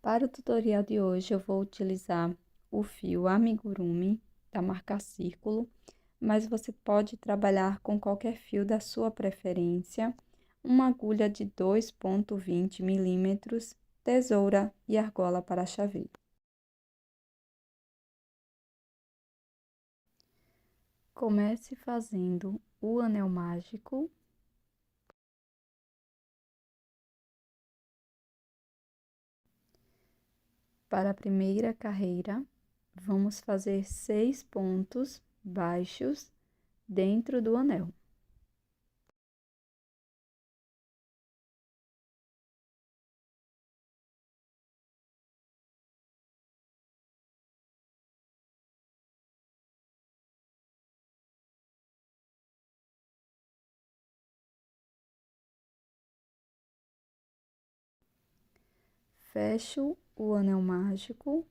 Para o tutorial de hoje, eu vou utilizar o fio amigurumi da marca Círculo, mas você pode trabalhar com qualquer fio da sua preferência, uma agulha de 2,20 milímetros, tesoura e argola para chaveiro. Comece fazendo o anel mágico. Para a primeira carreira, vamos fazer 6 pontos baixos dentro do anel. Fecho o anel mágico.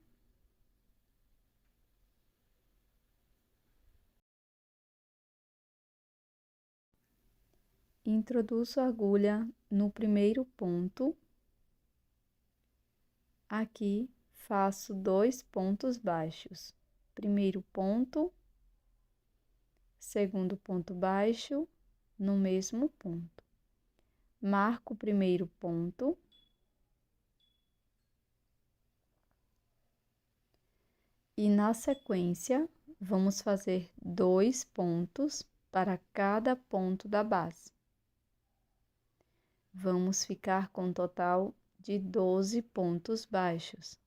Introduzo a agulha no primeiro ponto. Aqui faço 2 pontos baixos. Primeiro ponto, segundo ponto baixo, no mesmo ponto. Marco o primeiro ponto. E na sequência, vamos fazer 2 pontos para cada ponto da base. Vamos ficar com um total de 12 pontos baixos.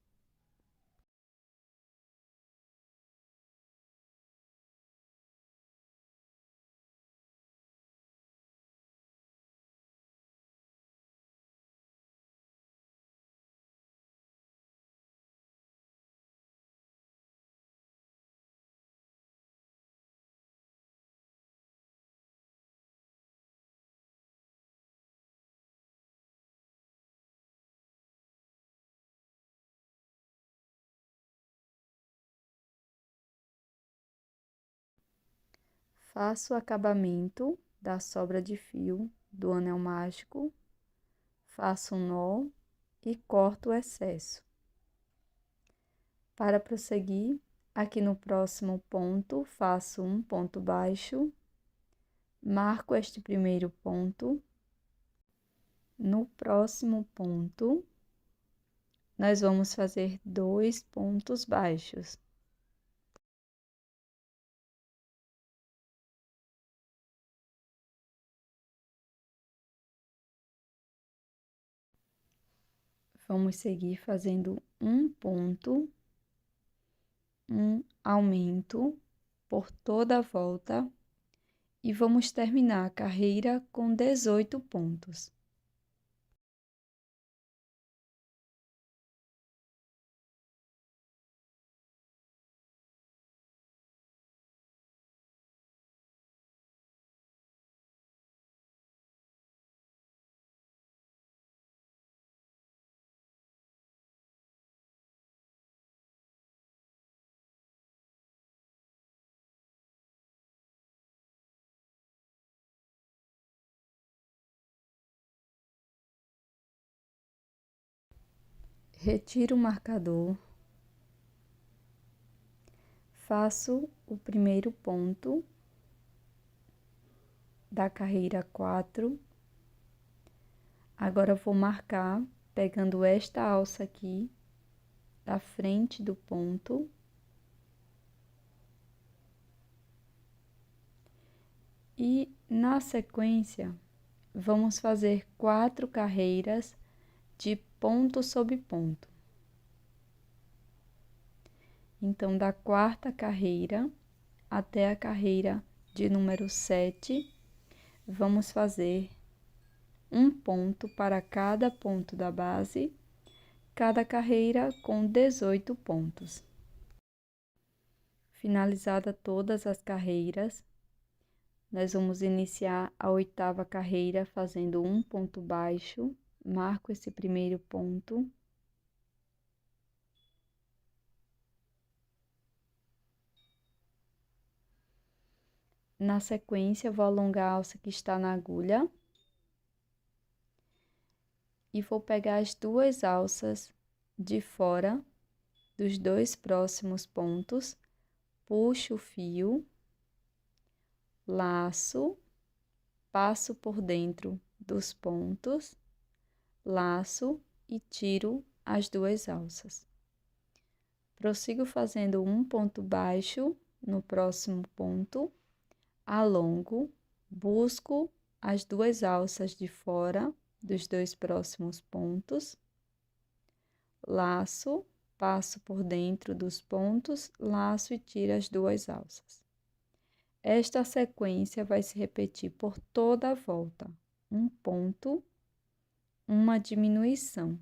Faço o acabamento da sobra de fio do anel mágico, faço um nó e corto o excesso. Para prosseguir, aqui no próximo ponto, faço um ponto baixo, marco este primeiro ponto. No próximo ponto, nós vamos fazer 2 pontos baixos. Vamos seguir fazendo um ponto, um aumento por toda a volta e vamos terminar a carreira com 18 pontos. Retiro o marcador, faço o primeiro ponto da carreira 4. Agora, vou marcar pegando esta alça aqui da frente do ponto. E, na sequência, vamos fazer 4 carreiras de ponto sobre ponto. Então, da quarta carreira até a carreira de número 7, vamos fazer um ponto para cada ponto da base, cada carreira com 18 pontos. Finalizada todas as carreiras, nós vamos iniciar a 8ª carreira fazendo um ponto baixo, marco esse primeiro ponto. Na sequência, vou alongar a alça que está na agulha e vou pegar as 2 alças de fora dos 2 próximos pontos, puxo o fio, laço, passo por dentro dos pontos, laço e tiro as 2 alças. Prossigo fazendo um ponto baixo no próximo ponto, alongo, busco as 2 alças de fora dos 2 próximos pontos, laço, passo por dentro dos pontos, laço e tiro as 2 alças. Esta sequência vai se repetir por toda a volta. Um ponto, uma diminuição.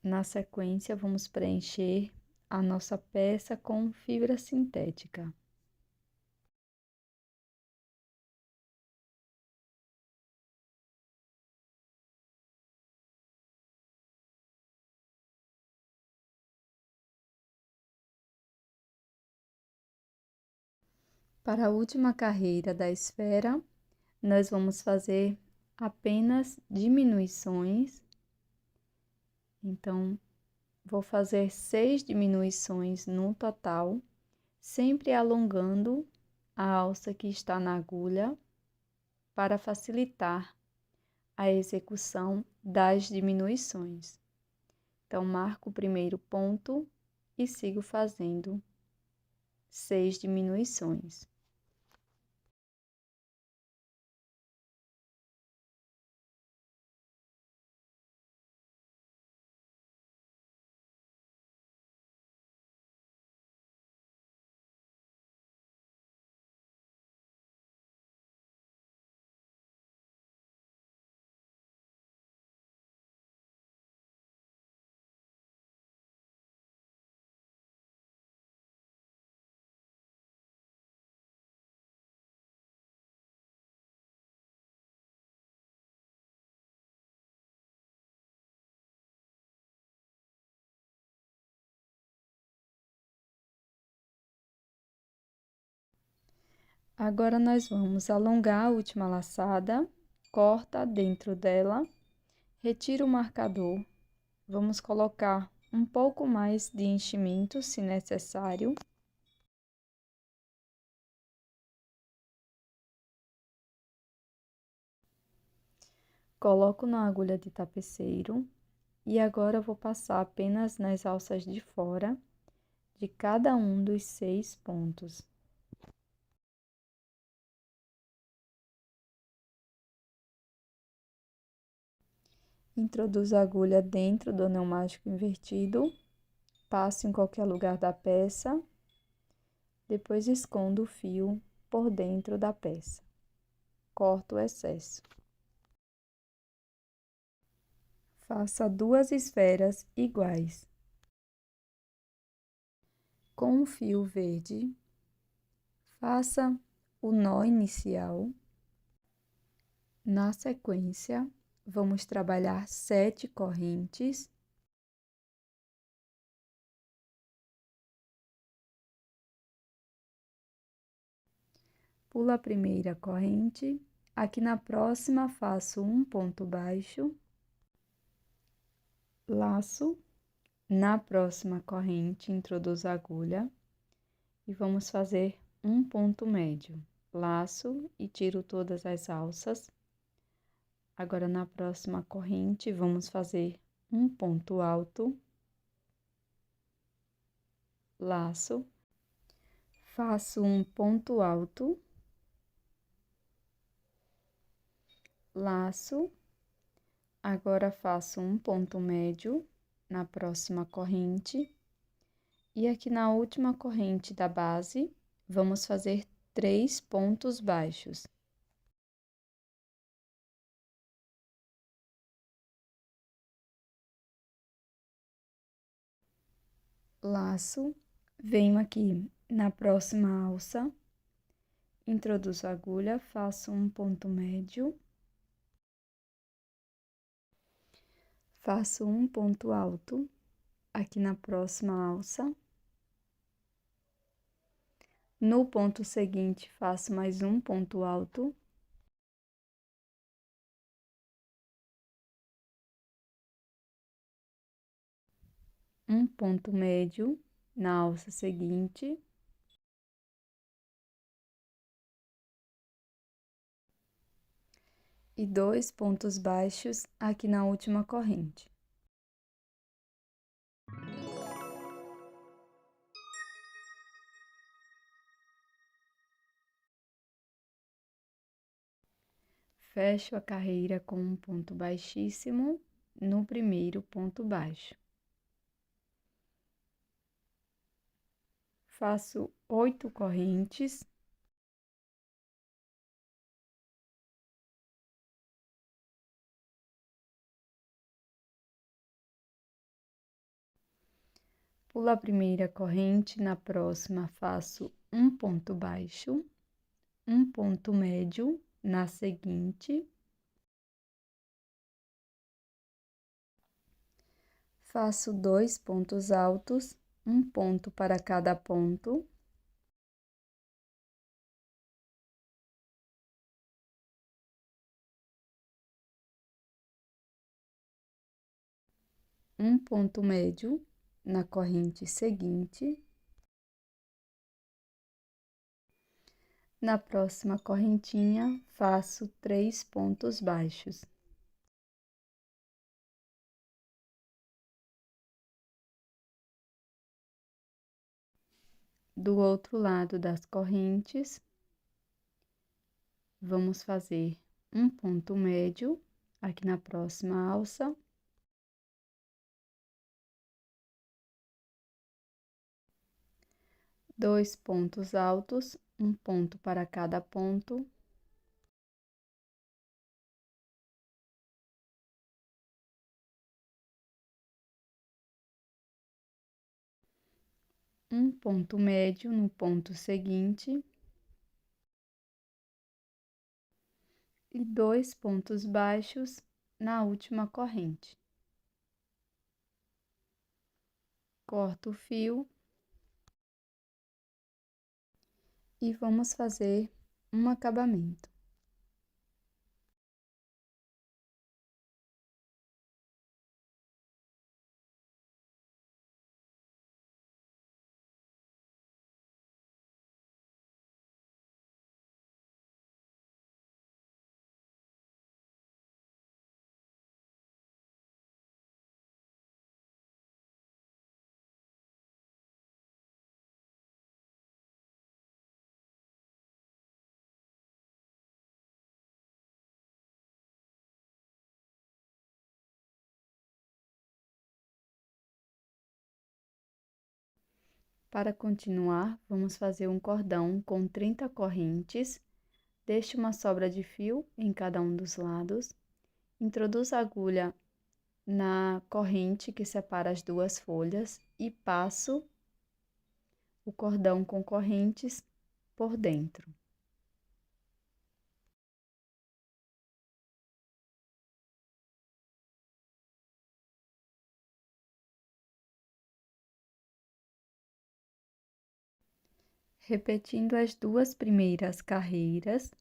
Na sequência, vamos preencher a nossa peça com fibra sintética. Para a última carreira da esfera, nós vamos fazer apenas diminuições. Então, vou fazer 6 diminuições no total, sempre alongando a alça que está na agulha para facilitar a execução das diminuições. Então, marco o primeiro ponto e sigo fazendo 6 diminuições. Agora, nós vamos alongar a última laçada, corta dentro dela, retira o marcador, vamos colocar um pouco mais de enchimento, se necessário. Coloco na agulha de tapeceiro e agora vou passar apenas nas alças de fora de cada um dos 6 pontos. Introduzo a agulha dentro do anel mágico invertido, passo em qualquer lugar da peça, depois escondo o fio por dentro da peça. Corto o excesso. Faça 2 esferas iguais. Com o fio verde, faça o nó inicial. Na sequência, vamos trabalhar 7 correntes. Pulo a primeira corrente. Aqui na próxima, faço um ponto baixo. Laço. Na próxima corrente, introduzo a agulha. E vamos fazer um ponto médio. Laço e tiro todas as alças. Agora, na próxima corrente, vamos fazer um ponto alto, laço, faço um ponto alto, laço, agora faço um ponto médio na próxima corrente, e aqui na última corrente da base, vamos fazer 3 pontos baixos. Laço, venho aqui Na próxima alça, introduzo a agulha, faço um ponto médio, faço um ponto alto aqui na próxima alça. No ponto seguinte, faço mais um ponto alto. Um ponto médio na alça seguinte. E 2 pontos baixos aqui na última corrente. Fecho a carreira com um ponto baixíssimo no primeiro ponto baixo. Faço 8 correntes. Pulo a primeira corrente, na próxima faço um ponto baixo, um ponto médio na seguinte. Faço 2 pontos altos, um ponto para cada ponto. Um ponto médio na corrente seguinte. Na próxima correntinha, faço 3 pontos baixos. Do outro lado das correntes, vamos fazer um ponto médio aqui na próxima alça. Dois pontos altos, um ponto para cada ponto. Um ponto médio no ponto seguinte. E 2 pontos baixos na última corrente. Corto o fio. E vamos fazer um acabamento. Para continuar, vamos fazer um cordão com 30 correntes. Deixe uma sobra de fio em cada um dos lados. Introduza a agulha na corrente que separa as duas folhas e passo o cordão com correntes por dentro. Repetindo as duas primeiras carreiras,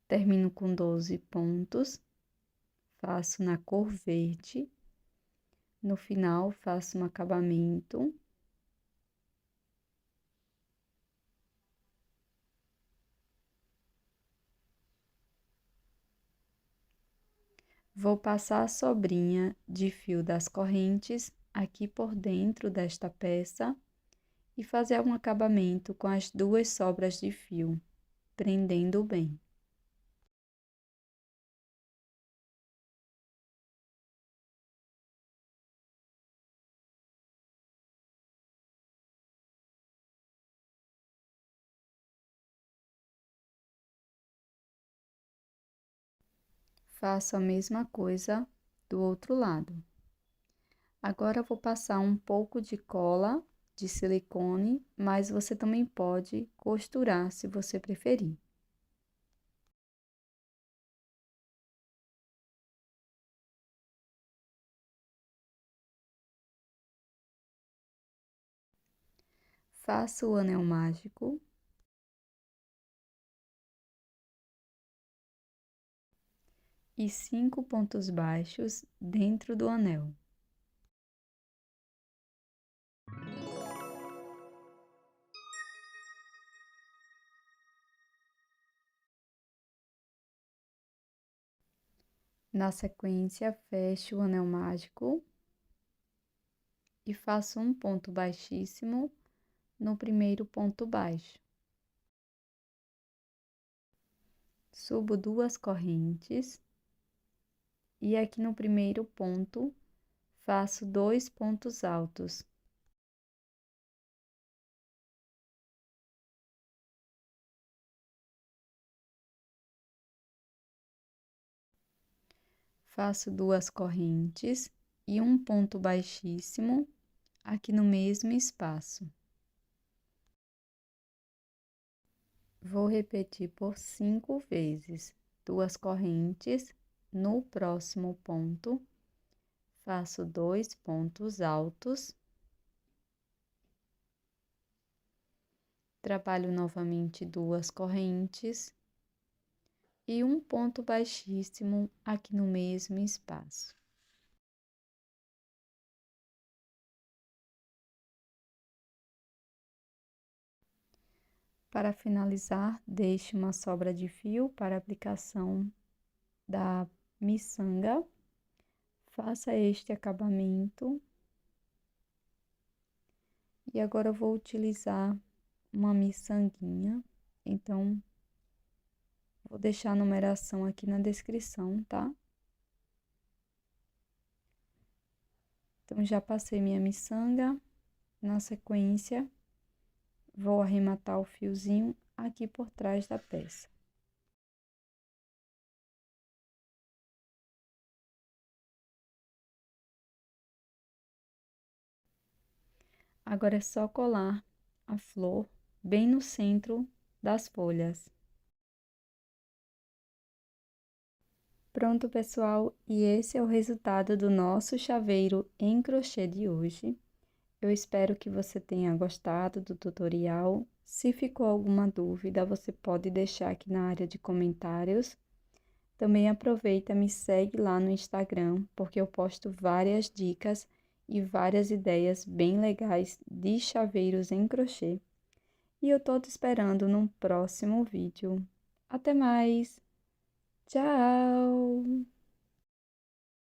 termino com 12 pontos, faço na cor verde, no final faço um acabamento. Vou passar a sobrinha de fio das correntes aqui por dentro desta peça e fazer um acabamento com as duas sobras de fio, prendendo bem. Faço a mesma coisa do outro lado. Agora, vou passar um pouco de cola de silicone, mas você também pode costurar se você preferir. Faça o anel mágico e 5 pontos baixos dentro do anel. Na sequência, feche o anel mágico e faça um ponto baixíssimo no primeiro ponto baixo. Subo 2 correntes e aqui no primeiro ponto faço 2 pontos altos. Faço 2 correntes e um ponto baixíssimo aqui no mesmo espaço. Vou repetir por 5 vezes. 2 correntes, no próximo ponto, faço 2 pontos altos. Trabalho novamente 2 correntes e um ponto baixíssimo aqui no mesmo espaço. Para finalizar, deixe uma sobra de fio para aplicação da miçanga. Faça este acabamento. E agora eu vou utilizar uma miçanguinha, então vou deixar a numeração aqui na descrição, tá? Então, já passei minha miçanga, na sequência, vou arrematar o fiozinho aqui por trás da peça. Agora é só colar a flor bem no centro das folhas. Pronto, pessoal, e esse é o resultado do nosso chaveiro em crochê de hoje. Eu espero que você tenha gostado do tutorial. Se ficou alguma dúvida, você pode deixar aqui na área de comentários. Também aproveita, me segue lá no Instagram, porque eu posto várias dicas e várias ideias bem legais de chaveiros em crochê. E eu tô te esperando num próximo vídeo. Até mais! Tchau!